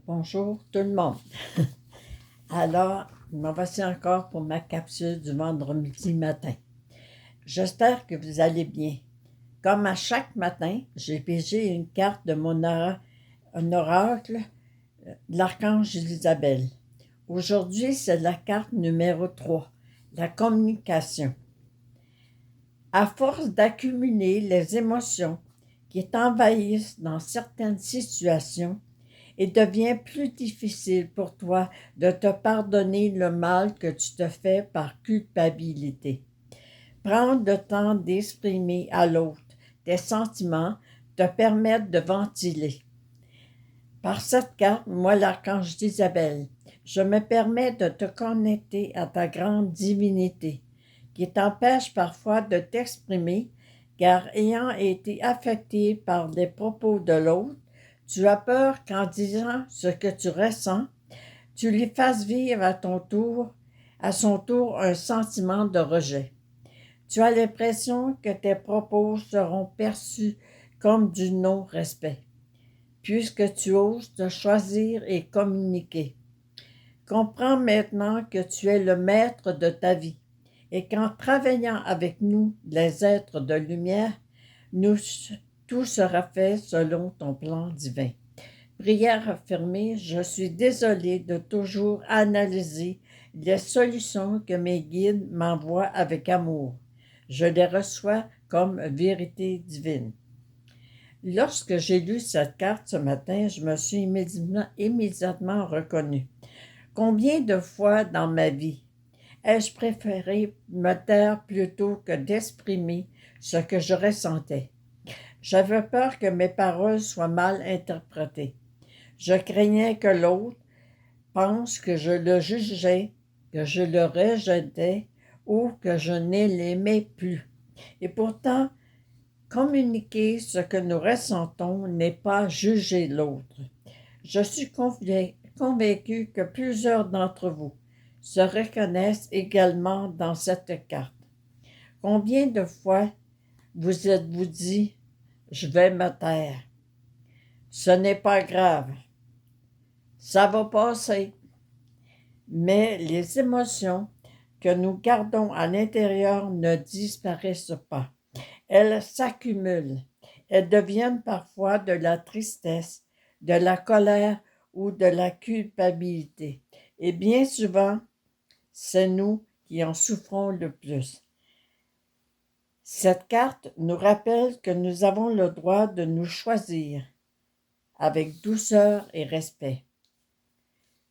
Bonjour tout le monde. Alors, me voici encore pour ma capsule du vendredi matin. J'espère que vous allez bien. Comme à chaque matin, j'ai pigé une carte de un oracle de l'archange Isabelle. Aujourd'hui, c'est la carte numéro 3, la communication. À force d'accumuler les émotions qui t'envahissent dans certaines situations, il devient plus difficile pour toi de te pardonner le mal que tu te fais par culpabilité. Prendre le temps d'exprimer à l'autre tes sentiments te permet de ventiler. Par cette carte, moi l'archange d'Isabelle, je me permets de te connecter à ta grande divinité, qui t'empêche parfois de t'exprimer, car ayant été affecté par les propos de l'autre, tu as peur qu'en disant ce que tu ressens, tu lui fasses vivre à son tour, un sentiment de rejet. Tu as l'impression que tes propos seront perçus comme du non-respect, puisque tu oses te choisir et communiquer. Comprends maintenant que tu es le maître de ta vie et qu'en travaillant avec nous, les êtres de lumière, nous, tout sera fait selon ton plan divin. Prière affirmée, je suis désolée de toujours analyser les solutions que mes guides m'envoient avec amour. Je les reçois comme vérité divine. Lorsque j'ai lu cette carte ce matin, je me suis immédiatement reconnue. Combien de fois dans ma vie ai-je préféré me taire plutôt que d'exprimer ce que je ressentais? J'avais peur que mes paroles soient mal interprétées. Je craignais que l'autre pense que je le jugeais, que je le rejetais ou que je ne l'aimais plus. Et pourtant, communiquer ce que nous ressentons n'est pas juger l'autre. Je suis convaincue que plusieurs d'entre vous se reconnaissent également dans cette carte. Combien de fois vous êtes-vous dit « Je vais me taire. Ce n'est pas grave. Ça va passer. » Mais les émotions que nous gardons à l'intérieur ne disparaissent pas. Elles s'accumulent. Elles deviennent parfois de la tristesse, de la colère ou de la culpabilité. Et bien souvent, c'est nous qui en souffrons le plus. Cette carte nous rappelle que nous avons le droit de nous choisir avec douceur et respect.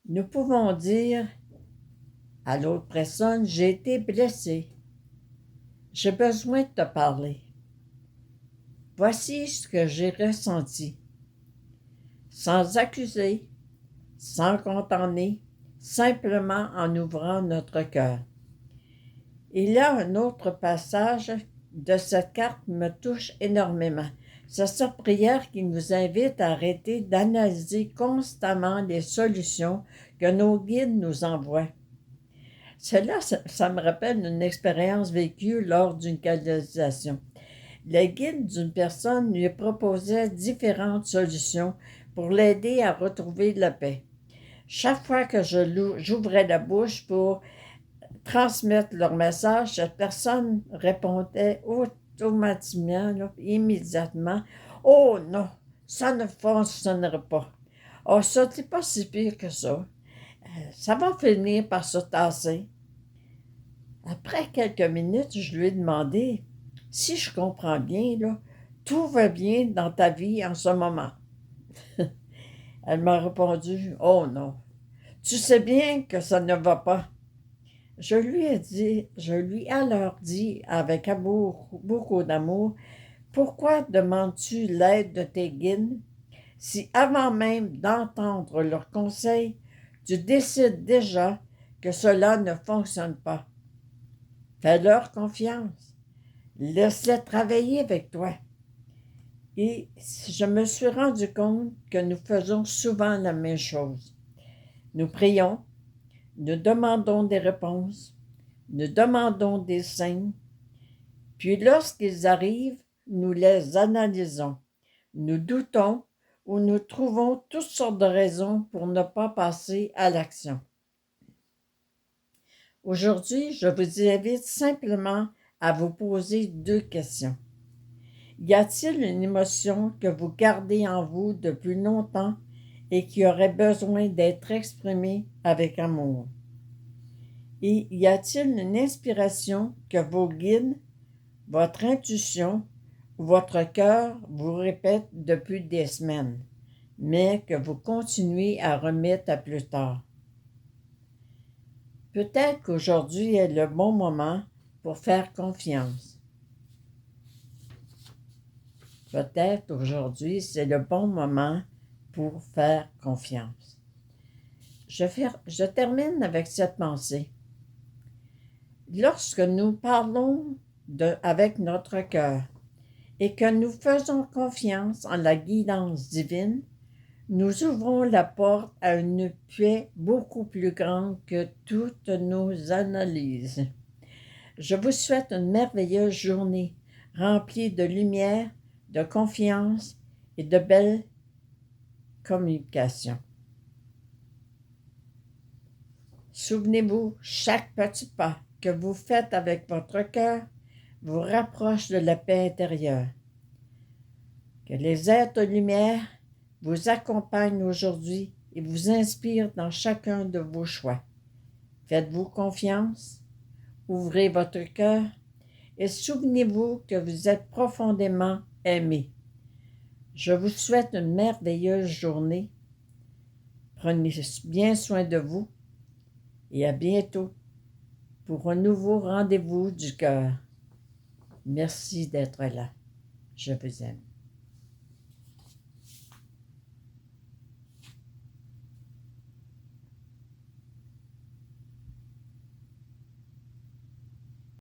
Nous pouvons dire à l'autre personne, j'ai été blessé. J'ai besoin de te parler. Voici ce que j'ai ressenti. Sans accuser, sans condamner, simplement en ouvrant notre cœur. Il y a un autre passage de cette carte qui me touche énormément. C'est cette prière qui nous invite à arrêter d'analyser constamment les solutions que nos guides nous envoient. Cela, ça me rappelle une expérience vécue lors d'une canalisation. Le guide d'une personne lui proposait différentes solutions pour l'aider à retrouver la paix. Chaque fois que j'ouvrais la bouche pour transmettre leur message, cette personne répondait automatiquement, là, immédiatement, « Oh non, ça ne fonctionnerait pas. Oh, ça, c'est pas si pire que ça. Ça va finir par se tasser. » Après quelques minutes, je lui ai demandé, « Si je comprends bien, là, tout va bien dans ta vie en ce moment. » Elle m'a répondu, « Oh non, tu sais bien que ça ne va pas. » Je lui ai alors dit avec amour, beaucoup d'amour, « Pourquoi demandes-tu l'aide de tes guides si avant même d'entendre leurs conseils, tu décides déjà que cela ne fonctionne pas? Fais-leur confiance. Laisse-les travailler avec toi. » Et je me suis rendu compte que nous faisons souvent la même chose. Nous prions, nous demandons des réponses, nous demandons des signes, puis lorsqu'ils arrivent, nous les analysons. Nous doutons où nous trouvons toutes sortes de raisons pour ne pas passer à l'action. Aujourd'hui, je vous invite simplement à vous poser 2 questions. Y a-t-il une émotion que vous gardez en vous depuis longtemps et qui aurait besoin d'être exprimée avec amour? Et y a-t-il une inspiration que vos guides, votre intuition ou votre cœur vous répète depuis des semaines, mais que vous continuez à remettre à plus tard? Peut-être qu'aujourd'hui est le bon moment pour faire confiance. Peut-être aujourd'hui c'est le bon moment pour faire confiance. Je termine avec cette pensée. Lorsque nous parlons avec notre cœur et que nous faisons confiance en la guidance divine, nous ouvrons la porte à une paix beaucoup plus grande que toutes nos analyses. Je vous souhaite une merveilleuse journée remplie de lumière, de confiance et de belles communications. Souvenez-vous, chaque petit pas que vous faites avec votre cœur vous rapproche de la paix intérieure. Que les êtres de lumière vous accompagnent aujourd'hui et vous inspirent dans chacun de vos choix. Faites-vous confiance, ouvrez votre cœur et souvenez-vous que vous êtes profondément aimé. Je vous souhaite une merveilleuse journée. Prenez bien soin de vous et à bientôt pour un nouveau rendez-vous du cœur. Merci d'être là. Je vous aime.